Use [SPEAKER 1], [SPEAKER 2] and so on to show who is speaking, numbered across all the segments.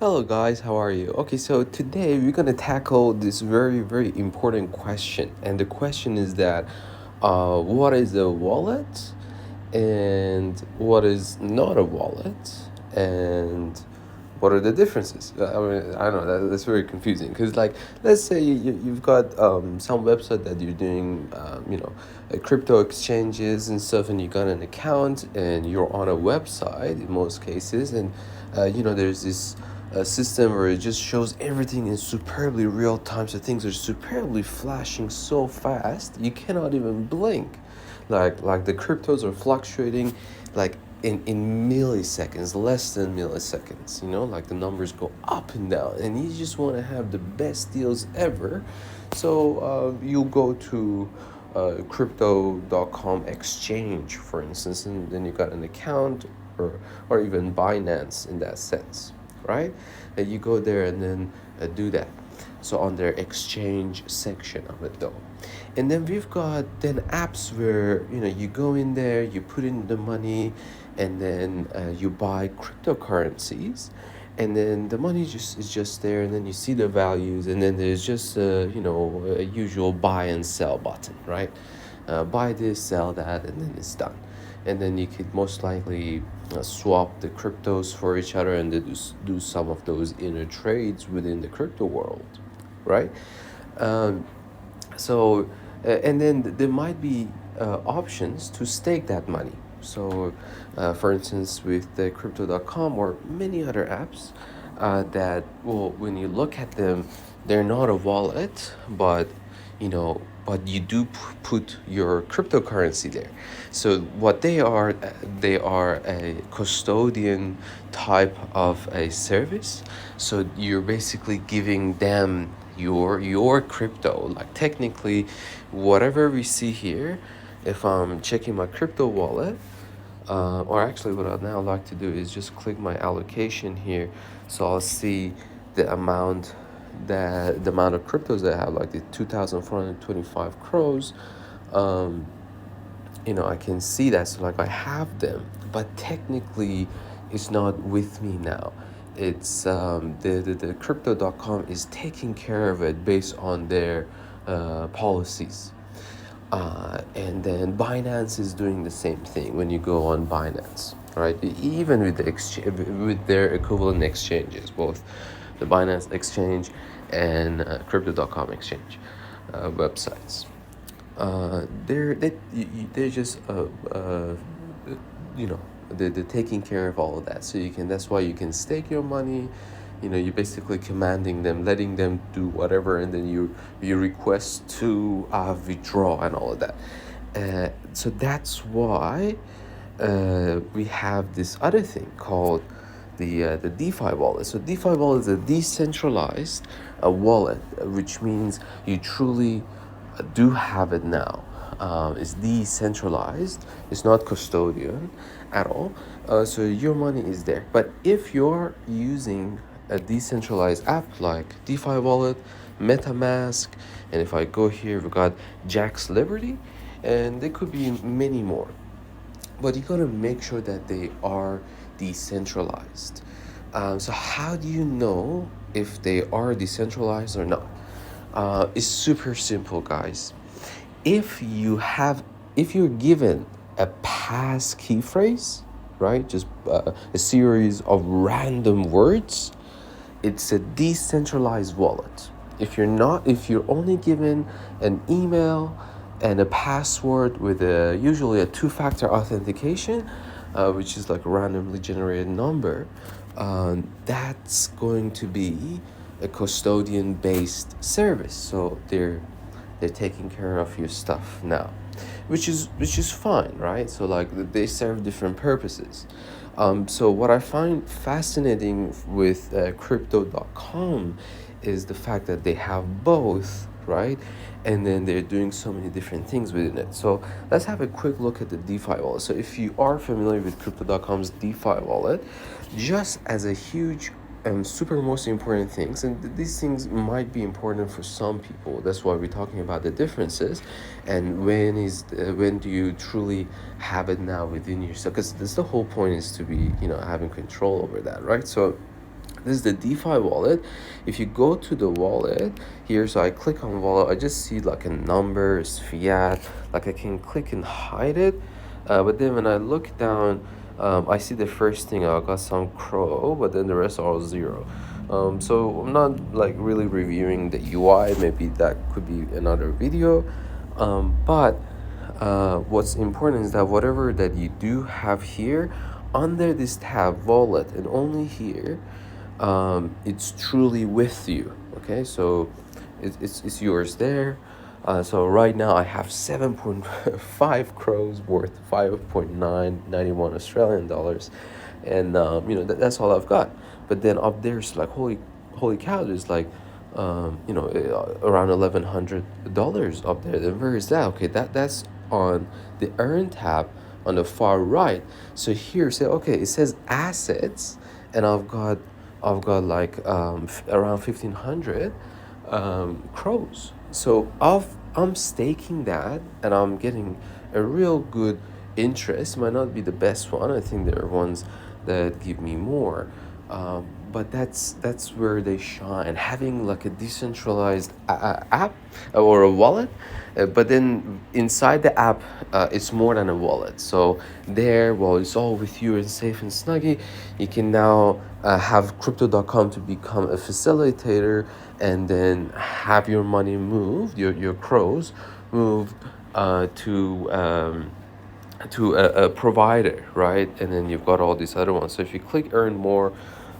[SPEAKER 1] Hello guys, how are you? Okay, so today we're gonna tackle this very, very important question. And the question is that what is a wallet and what is not a wallet and what are the differences? I don't know, that's very confusing because, like, let's say you've got some website that you're doing, crypto exchanges and stuff, and you got an account and you're on a website in most cases, and there's this system where it just shows everything in superbly real time, so things are superbly flashing so fast you cannot even blink. Like the cryptos are fluctuating like in milliseconds, less than milliseconds, like the numbers go up and down, and you just want to have the best deals ever. So you go to Crypto.com exchange, for instance, and then you got an account, or even Binance in that sense, right? And you go there and then do that. So on their exchange section of it though. And then we've got then apps where you go in there, you put in the money, and then you buy cryptocurrencies, and then the money is just there, and then you see the values, and then there's just a usual buy and sell button, right? Buy this, sell that, and then it's done. And then you could most likely swap the cryptos for each other and then do some of those inner trades within the crypto world, right? Um, so and then there might be options to stake that money. So for instance, with the Crypto.com or many other apps that, well, when you look at them, they're not a wallet, but you do put your cryptocurrency there. So what they are a custodian type of a service. So you're basically giving them your crypto. Like, technically, whatever we see here, if I'm checking my crypto wallet, or actually what I'd now like to do is just click my allocation here, so I'll see the amount of cryptos that I have, like the 2,425 crores. I can see that, so like I have them, but technically it's not with me now. It's the Crypto.com is taking care of it based on their policies. And then Binance is doing the same thing when you go on Binance, right? Even with with their equivalent exchanges, both the Binance exchange and Crypto.com exchange websites. They're just they're taking care of all of that. So that's why you can stake your money. You're basically commanding them, letting them do whatever, and then you request to withdraw and all of that. So that's why we have this other thing called the DeFi wallet. So DeFi wallet is a decentralized wallet, which means you truly do have it now. It's decentralized. It's not custodian at all. So your money is there. But if you're using a decentralized app like DeFi wallet, MetaMask, and if I go here, we got Jack's Liberty, and there could be many more. But you gotta make sure that they are decentralized. So how do you know if they are decentralized or not? It's super simple, guys. If you're given a pass key phrase, right, just a series of random words, it's a decentralized wallet. If you're only given an email and a password with usually a two-factor authentication, which is like a randomly generated number, that's going to be a custodian-based service. So they're taking care of your stuff now, which is fine, right? So like they serve different purposes. So what I find fascinating with Crypto.com is the fact that they have both, right? And then they're doing so many different things within it. So let's have a quick look at the DeFi wallet. So if you are familiar with Crypto.com's DeFi wallet, just as a huge super most important things, and these things might be important for some people, that's why we're talking about the differences, and when do you truly have it now within yourself, because that's the whole point, is to be having control over that, right? So This is the DeFi wallet. If you go to the wallet here, so I click on wallet, I just see like a number, it's fiat, like I can click and hide it. But then when I look down, I see the first thing, I got some crow, but then the rest are all zero. So I'm not like really reviewing the UI, maybe that could be another video. But what's important is that whatever that you do have here, under this tab, wallet, and only here, it's truly with you. Okay, so it's yours there. So right now I have 7.5 crows worth 5.991 Australian dollars, and that's all I've got. But then up there's like holy cow, there's like around $1,100 up there. Then where is that? Okay, that's on the earn tab on the far right. So here say okay, it says assets, and I've got like around 1,500 crows. So I'm staking that, and I'm getting a real good interest. Might not be the best one. I think there are ones that give me more. But that's where they shine, having like a decentralized app or a wallet, but then inside the app it's more than a wallet. So there, well, it's all with you and safe and snuggy. You can now have Crypto.com to become a facilitator, and then have your money moved, your crows moved to a provider, right? And then you've got all these other ones. So if you click earn more,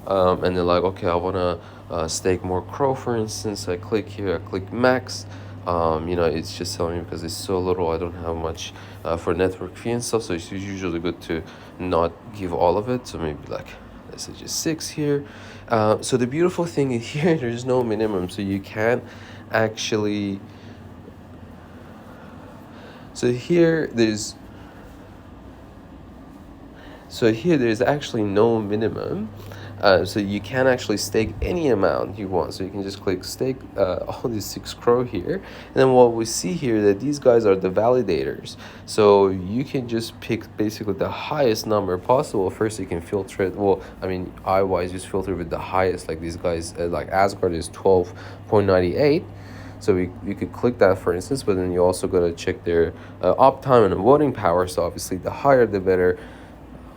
[SPEAKER 1] and then like, okay, I want to stake more crow, for instance, I click here, I click max. It's just telling me because it's so little, I don't have much for network fee and stuff. So it's usually good to not give all of it. So maybe like, let's say just 6 here. So the beautiful thing is here, there's no minimum. So you can actually, so here there's actually no minimum. So you can actually stake any amount you want. So you can just click stake all these 6 crow here. And then what we see here, that these guys are the validators. So you can just pick basically the highest number possible. First you can filter it. Well, I mean, I-wise, just filter with the highest. Like these guys, like Asgard is 12.98. So we could click that, for instance, but then you also got to check their uptime and voting power. So obviously the higher the better.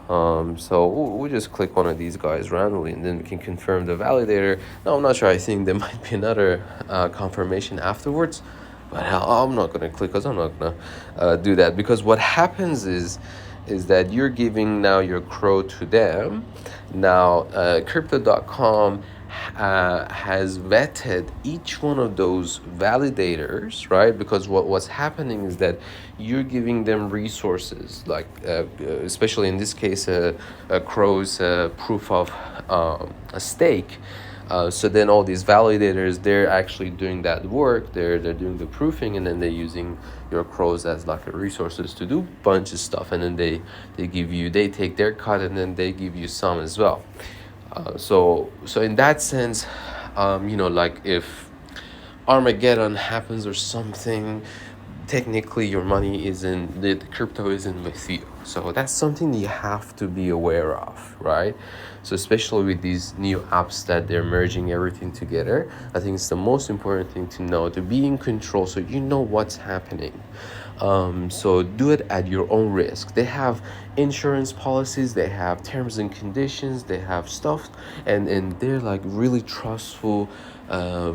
[SPEAKER 1] So we'll just click one of these guys randomly, and then we can confirm the validator. Now I'm not sure, I think there might be another confirmation afterwards, but I'm not going to click, because I'm not going to do that, because what happens is that you're giving now your crow to them. Now Crypto.com has vetted each one of those validators, right? Because what's happening is that you're giving them resources, like especially in this case, a crow's proof of a stake. So then all these validators, they're actually doing that work. They're doing the proofing, and then they're using your crows as like a resources to do a bunch of stuff. And then they take their cut, and then they give you some as well. So in that sense, like if Armageddon happens or something, technically your money isn't, the crypto isn't with you. So that's something you have to be aware of, right? So especially with these new apps that they're merging everything together, I think it's the most important thing to know, to be in control, so you know what's happening. So do it at your own risk. They have insurance policies, they have terms and conditions, they have stuff, and they're like really trustful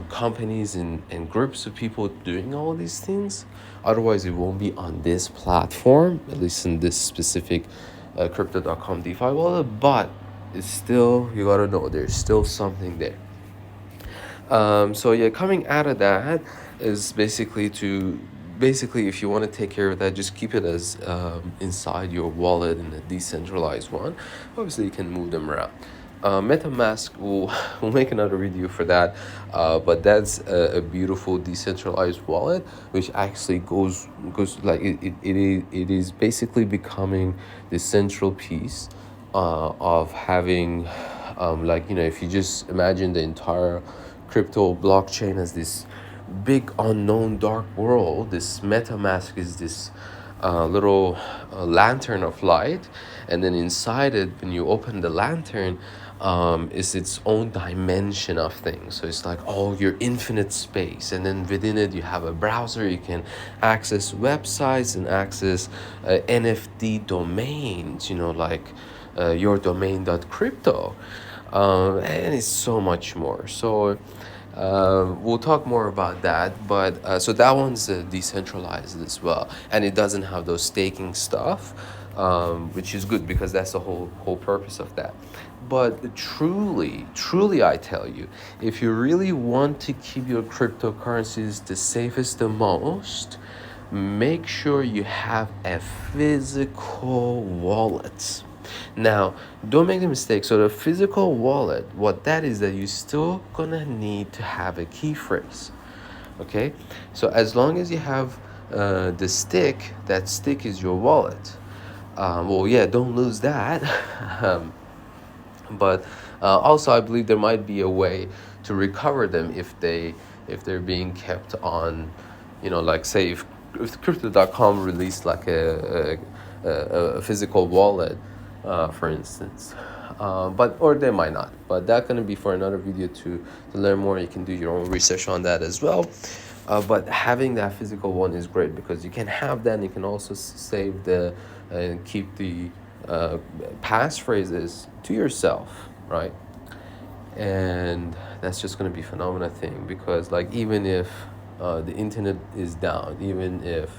[SPEAKER 1] companies and groups of people doing all these things. Otherwise it won't be on this platform, at least in this specific Crypto.com DeFi wallet. But it's still, you gotta know there's still something there. So yeah, coming out of that is basically if you want to take care of that, just keep it as inside your wallet in a decentralized one. Obviously you can move them around. MetaMask, we'll make another video for that, but that's a beautiful decentralized wallet, which actually goes like it is basically becoming the central piece of having if you just imagine the entire crypto blockchain as this big unknown dark world, this MetaMask is this little lantern of light, and then inside it, when you open the lantern, is its own dimension of things. So it's like, oh, your infinite space, and then within it you have a browser. You can access websites and access NFT domains, like yourdomain.crypto, and it's so much more. So we'll talk more about that, but so that one's decentralized as well, and it doesn't have those staking stuff, which is good because that's the whole purpose of that. But truly, I tell you, if you really want to keep your cryptocurrencies the safest, the most, make sure you have a physical wallet. Now, don't make the mistake. So the physical wallet, what that is, that you're still gonna need to have a key phrase. Okay, so as long as you have the stick, that stick is your wallet. Well, yeah, don't lose that. um, but also, I believe there might be a way to recover them if they're being kept on, like say if Crypto.com released like a physical wallet, for instance. But or they might not. But that's gonna be for another video to learn more. You can do your own research on that as well. But having that physical one is great because you can have that, and you can also save the and keep the passphrases to yourself, right? And that's just going to be a phenomenal thing, because like even if the internet is down, even if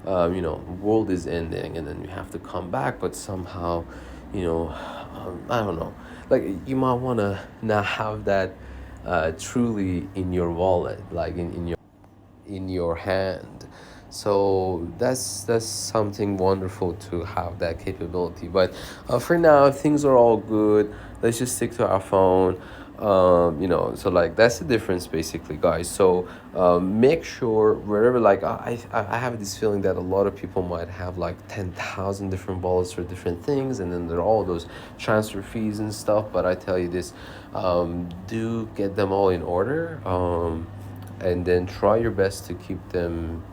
[SPEAKER 1] world is ending, and then you have to come back, but somehow I don't know, like you might want to now have that truly in your wallet, like in your hand. So that's something wonderful to have that capability. But for now, things are all good. Let's just stick to our phone. So like that's the difference basically, guys. So make sure wherever, like I have this feeling that a lot of people might have like 10,000 different wallets for different things, and then there are all those transfer fees and stuff. But I tell you this, do get them all in order, and then try your best to keep them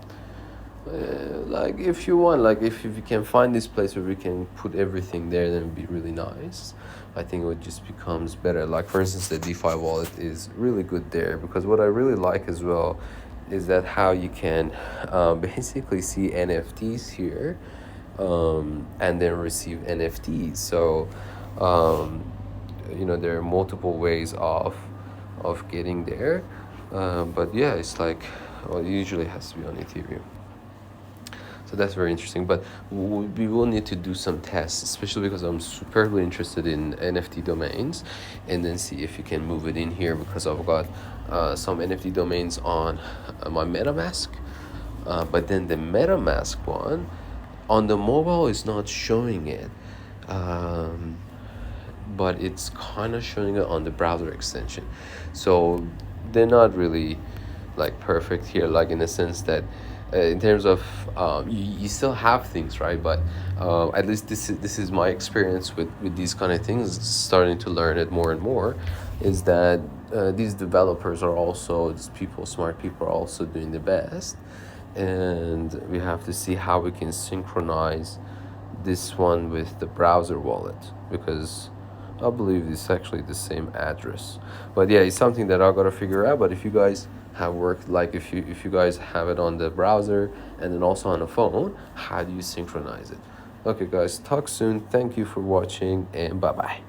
[SPEAKER 1] like if you want, like if you can find this place where we can put everything there, then it'd be really nice. I think it would just becomes better. Like for instance, the DeFi wallet is really good there, because what I really like as well is that how you can basically see NFTs here, and then receive NFTs. So there are multiple ways of getting there, but yeah, it's like, well, it usually has to be on Ethereum. So that's very interesting. But we will need to do some tests, especially because I'm superbly interested in NFT domains, and then see if you can move it in here, because I've got some NFT domains on my MetaMask. But then the MetaMask one on the mobile is not showing it. But it's kind of showing it on the browser extension. So they're not really like perfect here, like in the sense that in terms of you still have things, right? But at least this is my experience with these kind of things, starting to learn it more and more, is that these developers are also, these people, smart people, are also doing the best, and we have to see how we can synchronize this one with the browser wallet, because I believe it's actually the same address. But yeah, it's something that I gotta figure out. But if you guys have worked, like if you guys have it on the browser and then also on the phone, how do you synchronize it? Okay guys, talk soon. Thank you for watching, and bye bye.